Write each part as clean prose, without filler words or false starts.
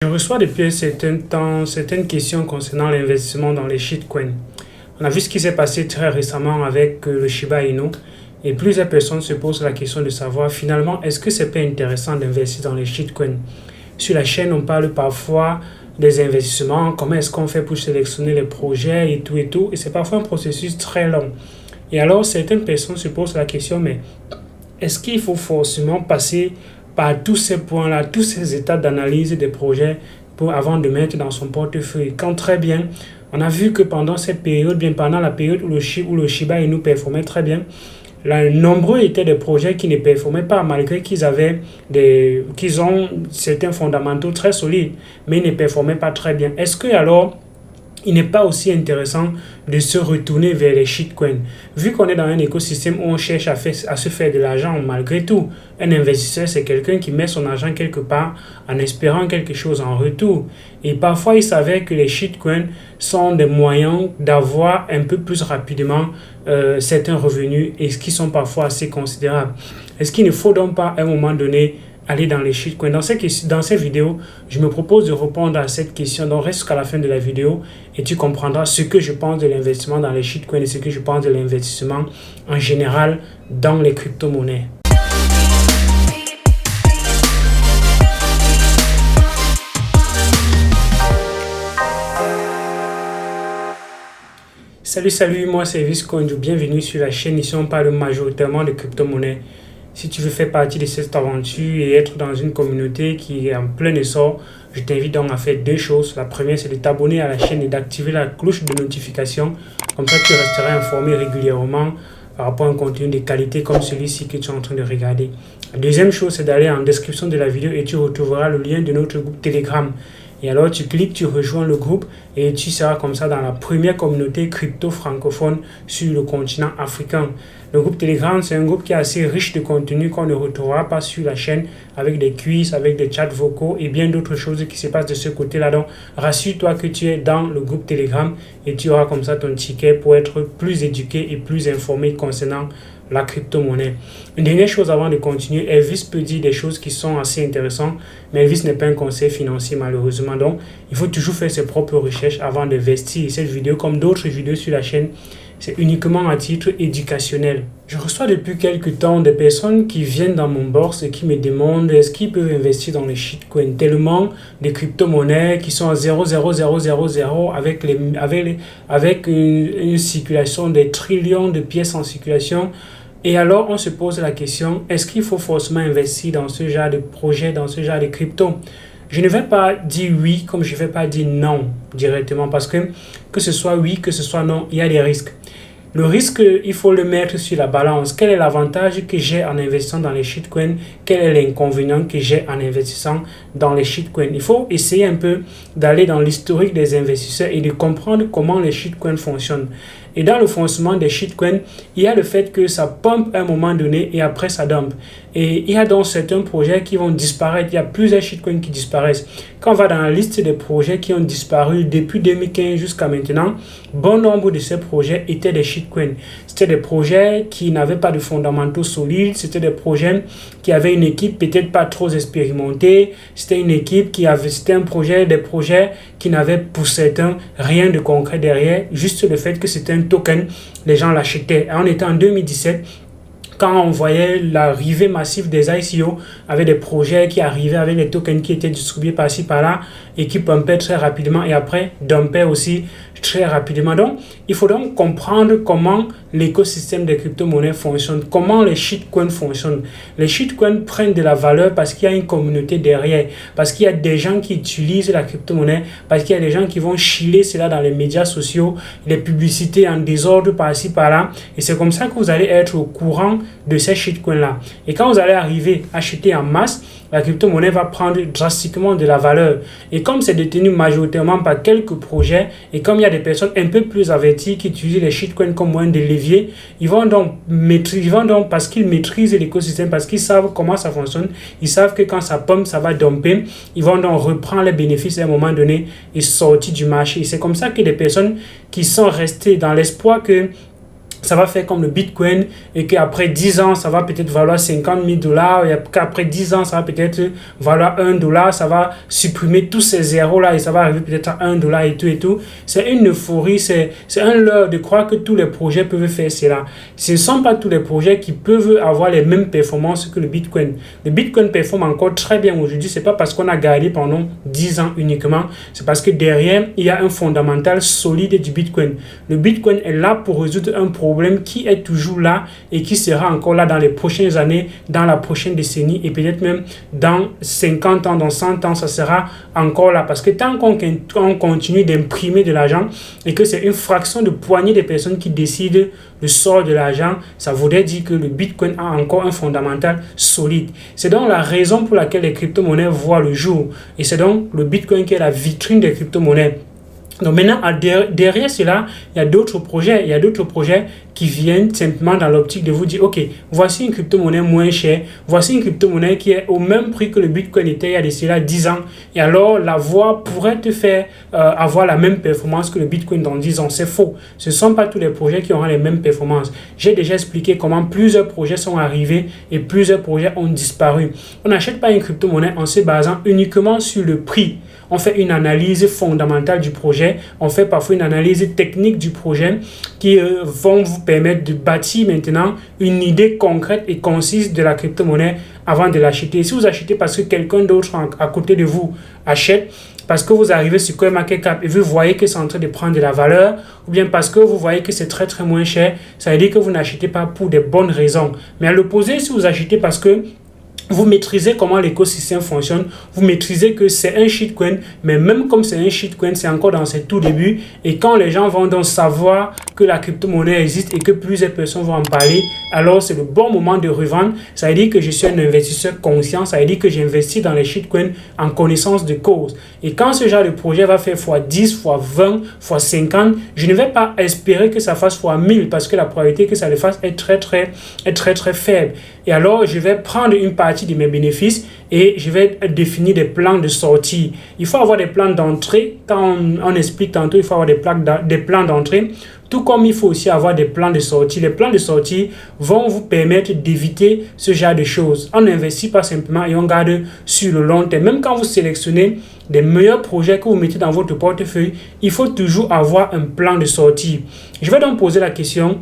Je reçois depuis un certain temps certaines questions concernant l'investissement dans les shitcoins. On a vu ce qui s'est passé très récemment avec le Shiba Inu et plusieurs personnes se posent la question de savoir finalement est-ce que c'est pas intéressant d'investir dans les shitcoins. Sur la chaîne, on parle parfois des investissements, comment est-ce qu'on fait pour sélectionner les projets et tout, et c'est parfois un processus très long. Et alors certaines personnes se posent la question, mais est-ce qu'il faut forcément passer par tous ces points-là, tous ces étapes d'analyse des projets avant de mettre dans son portefeuille? Quand très bien, on a vu que pendant cette période, bien pendant la période où le Shiba Inu performait très bien, nombreux étaient des projets qui ne performaient pas malgré qu'ils ont certains fondamentaux très solides, mais ils ne performaient pas très bien. Est-ce que alors il n'est pas aussi intéressant de se retourner vers les shitcoins? Vu qu'on est dans un écosystème où on cherche à se faire de l'argent malgré tout, un investisseur, c'est quelqu'un qui met son argent quelque part en espérant quelque chose en retour. Et parfois, il s'avère que les shitcoins sont des moyens d'avoir un peu plus rapidement certains revenus et qui sont parfois assez considérables. Est-ce qu'il ne faut donc pas à un moment donné aller dans les shitcoins? Dans cette vidéo, je me propose de répondre à cette question. Donc, reste jusqu'à la fin de la vidéo et tu comprendras ce que je pense de l'investissement dans les shitcoins et ce que je pense de l'investissement en général dans les crypto-monnaies. Salut, moi c'est Viscondu, bienvenue sur la chaîne. Ici on parle majoritairement de crypto-monnaies. Si tu veux faire partie de cette aventure et être dans une communauté qui est en plein essor, je t'invite donc à faire deux choses. La première, c'est de t'abonner à la chaîne et d'activer la cloche de notification. Comme ça, tu resteras informé régulièrement par rapport à un contenu de qualité comme celui-ci que tu es en train de regarder. La deuxième chose, c'est d'aller en description de la vidéo et tu retrouveras le lien de notre groupe Telegram. Et alors, tu cliques, tu rejoins le groupe et tu seras comme ça dans la première communauté crypto francophone sur le continent africain. Le groupe Telegram, c'est un groupe qui est assez riche de contenu qu'on ne retrouvera pas sur la chaîne, avec des quiz, avec des chats vocaux et bien d'autres choses qui se passent de ce côté-là. Donc, rassure-toi que tu es dans le groupe Telegram et tu auras comme ça ton ticket pour être plus éduqué et plus informé concernant la crypto-monnaie. Une dernière chose avant de continuer, Elvis peut dire des choses qui sont assez intéressantes, mais Elvis n'est pas un conseil financier malheureusement. Donc, il faut toujours faire ses propres recherches avant d'investir. Cette vidéo, comme d'autres vidéos sur la chaîne, c'est uniquement à titre éducationnel. Je reçois depuis quelques temps des personnes qui viennent dans mon box et qui me demandent est-ce qu'ils peuvent investir dans les shitcoins. Tellement de crypto-monnaies qui sont à 0,0000 avec une circulation des trillions de pièces en circulation. Et alors, on se pose la question, est-ce qu'il faut forcément investir dans ce genre de projet, dans ce genre de crypto? Je ne vais pas dire oui comme je ne vais pas dire non directement parce que ce soit oui, que ce soit non, il y a des risques. Le risque, il faut le mettre sur la balance. Quel est l'avantage que j'ai en investissant dans les shitcoins? Quel est l'inconvénient que j'ai en investissant dans les shitcoins? Il faut essayer un peu d'aller dans l'historique des investisseurs et de comprendre comment les shitcoins fonctionnent. Et dans le fonctionnement des shitcoins, il y a le fait que ça pompe à un moment donné et après ça dump. Et il y a donc certains projets qui vont disparaître. Il y a plusieurs shitcoins qui disparaissent. Quand on va dans la liste des projets qui ont disparu depuis 2015 jusqu'à maintenant, bon nombre de ces projets étaient des shitcoins. C'était des projets qui n'avaient pas de fondamentaux solides. C'était des projets qui avaient une équipe peut-être pas trop expérimentée. C'était une équipe des projets qui n'avaient pour certains rien de concret derrière. Juste le fait que c'était un token, les gens l'achetaient. On était en 2017. Quand on voyait l'arrivée massive des ICO avec des projets qui arrivaient avec des tokens qui étaient distribués par-ci par-là et qui pumpaient très rapidement et après dumpaient aussi très rapidement. Donc, il faut donc comprendre comment l'écosystème des crypto-monnaies fonctionne, comment les shitcoins fonctionnent. Les shitcoins prennent de la valeur parce qu'il y a une communauté derrière, parce qu'il y a des gens qui utilisent la crypto-monnaie, parce qu'il y a des gens qui vont chiller cela dans les médias sociaux, les publicités en désordre par-ci par-là. Et c'est comme ça que vous allez être au courant de ces shitcoins-là. Et quand vous allez arriver à acheter en masse, la crypto-monnaie va prendre drastiquement de la valeur. Et comme c'est détenu majoritairement par quelques projets, et comme il y a des personnes un peu plus averties qui utilisent les shitcoins comme moyen de levier, ils vont donc parce qu'ils maîtrisent l'écosystème, parce qu'ils savent comment ça fonctionne, ils savent que quand ça pompe, ça va dumper, ils vont donc reprendre les bénéfices à un moment donné et sortir du marché. Et c'est comme ça que des personnes qui sont restées dans l'espoir que ça va faire comme le Bitcoin et qu'après 10 ans, ça va peut-être valoir 50 000 dollars et qu'après 10 ans, ça va peut-être valoir 1 dollar, ça va supprimer tous ces zéros-là et ça va arriver peut-être à 1 dollar et tout et tout. C'est une euphorie, c'est un leurre de croire que tous les projets peuvent faire cela. Ce ne sont pas tous les projets qui peuvent avoir les mêmes performances que le Bitcoin. Le Bitcoin performe encore très bien aujourd'hui, c'est pas parce qu'on a gardé pendant 10 ans uniquement, c'est parce que derrière, il y a un fondamental solide du Bitcoin. Le Bitcoin est là pour résoudre un problème qui est toujours là et qui sera encore là dans les prochaines années, dans la prochaine décennie et peut-être même dans 50 ans, dans 100 ans, ça sera encore là. Parce que tant qu'on continue d'imprimer de l'argent et que c'est une fraction de poignée des personnes qui décident le sort de l'argent, ça voudrait dire que le Bitcoin a encore un fondamental solide. C'est donc la raison pour laquelle les crypto-monnaies voient le jour. Et c'est donc le Bitcoin qui est la vitrine des crypto-monnaies. Donc maintenant, derrière cela, il y a d'autres projets. Il y a d'autres projets qui viennent simplement dans l'optique de vous dire, OK, voici une crypto-monnaie moins chère. Voici une crypto-monnaie qui est au même prix que le Bitcoin était il y a de cela 10 ans. Et alors, la voie pourrait te faire avoir la même performance que le Bitcoin dans 10 ans. C'est faux. Ce ne sont pas tous les projets qui auront les mêmes performances. J'ai déjà expliqué comment plusieurs projets sont arrivés et plusieurs projets ont disparu. On n'achète pas une crypto-monnaie en se basant uniquement sur le prix. On fait une analyse fondamentale du projet, on fait parfois une analyse technique du projet qui vont vous permettre de bâtir maintenant une idée concrète et concise de la crypto-monnaie avant de l'acheter. Si vous achetez parce que quelqu'un d'autre à côté de vous achète, parce que vous arrivez sur CoinMarketCap et vous voyez que c'est en train de prendre de la valeur, ou bien parce que vous voyez que c'est très très moins cher, ça veut dire que vous n'achetez pas pour des bonnes raisons. Mais à l'opposé, si vous achetez parce que vous maîtrisez comment l'écosystème fonctionne, vous maîtrisez que c'est un shitcoin, mais même comme c'est un shitcoin, c'est encore dans ses tout débuts. Et quand les gens vont donc savoir que la crypto-monnaie existe et que plusieurs personnes vont en parler, alors c'est le bon moment de revendre. Ça veut dire que je suis un investisseur conscient, ça veut dire que j'investis dans les shitcoins en connaissance de cause. Et quand ce genre de projet va faire x10, x20, x50, je ne vais pas espérer que ça fasse x1000 parce que la probabilité que ça le fasse est très très faible. Et alors, je vais prendre une partie de mes bénéfices et je vais définir des plans de sortie. Il faut avoir des plans d'entrée. Quand on explique tantôt, il faut avoir des plans d'entrée. Tout comme il faut aussi avoir des plans de sortie. Les plans de sortie vont vous permettre d'éviter ce genre de choses. On n'investit pas simplement et on garde sur le long terme. Même quand vous sélectionnez des meilleurs projets que vous mettez dans votre portefeuille, il faut toujours avoir un plan de sortie. Je vais donc poser la question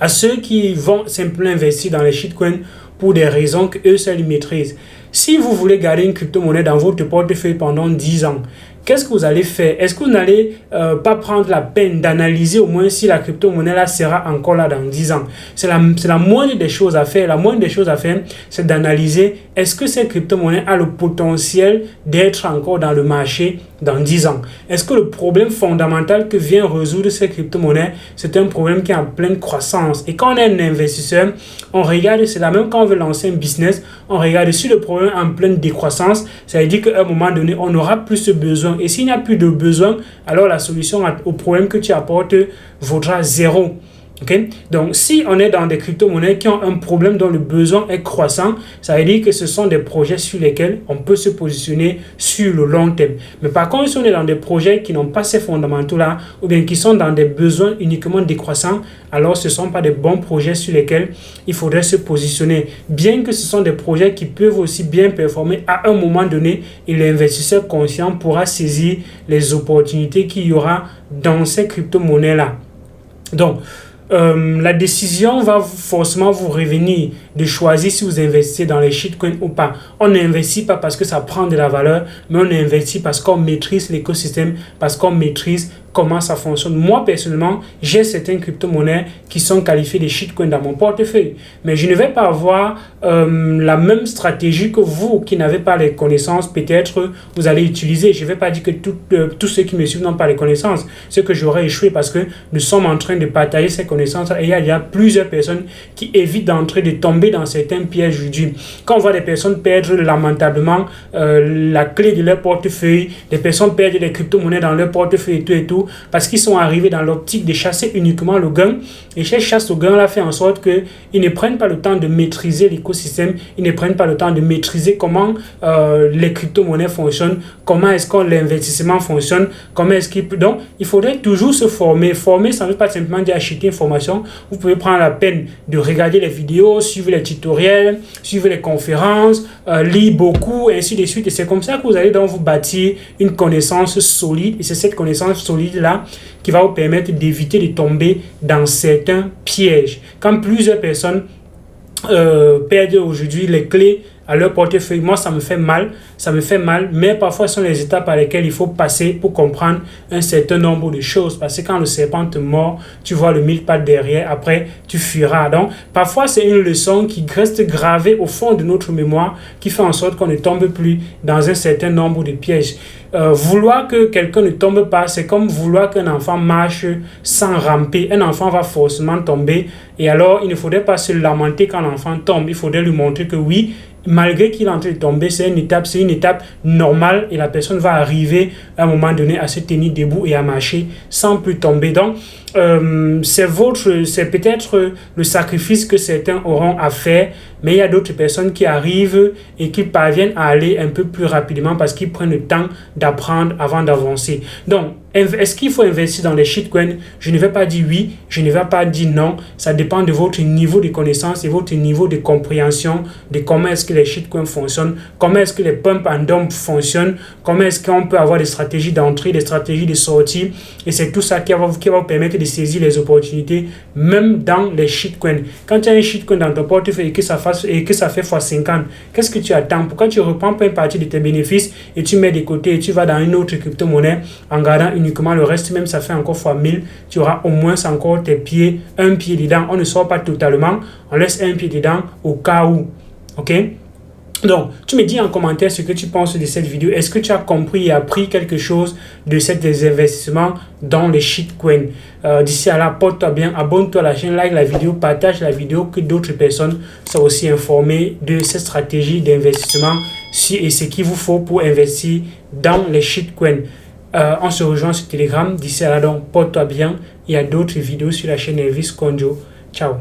à ceux qui vont simplement investir dans les shitcoins pour des raisons qu'eux seuls maîtrisent. Si vous voulez garder une crypto-monnaie dans votre portefeuille pendant 10 ans, qu'est-ce que vous allez faire? Est-ce que vous n'allez pas prendre la peine d'analyser au moins si la crypto-monnaie là sera encore là dans 10 ans? C'est la moindre des choses à faire. La moindre des choses à faire, c'est d'analyser est-ce que cette crypto-monnaie a le potentiel d'être encore dans le marché dans 10 ans? Est-ce que le problème fondamental que vient résoudre cette crypto-monnaie, c'est un problème qui est en pleine croissance? Et quand on est un investisseur, on regarde cela. Même quand on veut lancer un business, on regarde si le problème est en pleine décroissance, ça veut dire qu'à un moment donné, on n'aura plus ce besoin. Et s'il n'y a plus de besoin, alors la solution au problème que tu apportes vaudra zéro. Okay? Donc, si on est dans des crypto-monnaies qui ont un problème dont le besoin est croissant, ça veut dire que ce sont des projets sur lesquels on peut se positionner sur le long terme. Mais par contre, si on est dans des projets qui n'ont pas ces fondamentaux-là, ou bien qui sont dans des besoins uniquement décroissants, alors ce ne sont pas des bons projets sur lesquels il faudrait se positionner. Bien que ce sont des projets qui peuvent aussi bien performer à un moment donné, et l'investisseur conscient pourra saisir les opportunités qu'il y aura dans ces crypto-monnaies-là. Donc, la décision va forcément vous revenir de choisir si vous investissez dans les shitcoins ou pas. On n'investit pas parce que ça prend de la valeur, mais on investit parce qu'on maîtrise l'écosystème, parce qu'on maîtrise comment ça fonctionne. Moi, personnellement, j'ai certaines crypto-monnaies qui sont qualifiées de shitcoins dans mon portefeuille. Mais je ne vais pas avoir la même stratégie que vous qui n'avez pas les connaissances. Peut-être vous allez utiliser. Je ne vais pas dire que tous ceux qui me suivent n'ont pas les connaissances. C'est que j'aurais échoué parce que nous sommes en train de partager ces connaissances. Et il y a plusieurs personnes qui évitent d'entrer, de tomber dans certains pièges aujourd'hui. Quand on voit des personnes perdre lamentablement la clé de leur portefeuille, des personnes perdent des crypto-monnaies dans leur portefeuille et tout, parce qu'ils sont arrivés dans l'optique de chasser uniquement le gain. Et cette chasse au gain là fait en sorte qu'ils ne prennent pas le temps de maîtriser l'écosystème, ils ne prennent pas le temps de maîtriser comment les crypto-monnaies fonctionnent, comment est-ce que l'investissement fonctionne, comment est-ce qu'il peut... Donc, il faudrait toujours se former. Former, ça ne veut pas simplement dire acheter une formation. Vous pouvez prendre la peine de regarder les vidéos, suivre les tutoriels, suivre les conférences, lire beaucoup, et ainsi de suite. Et c'est comme ça que vous allez donc vous bâtir une connaissance solide. Et c'est cette connaissance solide-là qui va vous permettre d'éviter de tomber dans certains pièges. Quand plusieurs personnes perdent aujourd'hui les clés à leur portefeuille, moi ça me fait mal, mais parfois ce sont les étapes par lesquelles il faut passer pour comprendre un certain nombre de choses, parce que quand le serpent te mord, tu vois le mille pattes derrière, après tu fuiras. Donc parfois c'est une leçon qui reste gravée au fond de notre mémoire, qui fait en sorte qu'on ne tombe plus dans un certain nombre de pièges. Vouloir que quelqu'un ne tombe pas, c'est comme vouloir qu'un enfant marche sans ramper. Un enfant va forcément tomber, et alors il ne faudrait pas se lamenter quand l'enfant tombe. Il faudrait lui montrer que oui, malgré qu'il est en train de tomber, c'est une étape normale, et la personne va arriver à un moment donné à se tenir debout et à marcher sans plus tomber. Donc c'est peut-être le sacrifice que certains auront à faire, mais il y a d'autres personnes qui arrivent et qui parviennent à aller un peu plus rapidement parce qu'ils prennent le temps d'apprendre avant d'avancer. Donc, est-ce qu'il faut investir dans les shitcoins? Je ne vais pas dire oui, je ne vais pas dire non. Ça dépend de votre niveau de connaissance et votre niveau de compréhension de comment est-ce que les shitcoins fonctionnent, comment est-ce que les pump and dump fonctionnent, comment est-ce qu'on peut avoir des stratégies d'entrée, des stratégies de sortie. Et c'est tout ça qui va vous permettre de saisir les opportunités, même dans les shitcoins. Quand tu as un shitcoin dans ton portefeuille et que ça fait x50, qu'est-ce que tu attends? Pourquoi tu ne reprends pas une partie de tes bénéfices et tu mets de côté et tu vas dans une autre crypto-monnaie en gardant uniquement le reste? Même ça fait encore x1000, tu auras au moins encore un pied dedans. On ne sort pas totalement, on laisse un pied dedans au cas où. Ok? Donc, tu me dis en commentaire ce que tu penses de cette vidéo. Est-ce que tu as compris et appris quelque chose de ces investissements dans les shitcoins? D'ici à là, porte-toi bien, abonne-toi à la chaîne, like la vidéo, partage la vidéo, que d'autres personnes soient aussi informées de cette stratégie d'investissement et ce qu'il vous faut pour investir dans les shitcoins. On se rejoint sur Telegram. D'ici à là, donc, porte-toi bien. Il y a d'autres vidéos sur la chaîne Elvis Konjo. Ciao.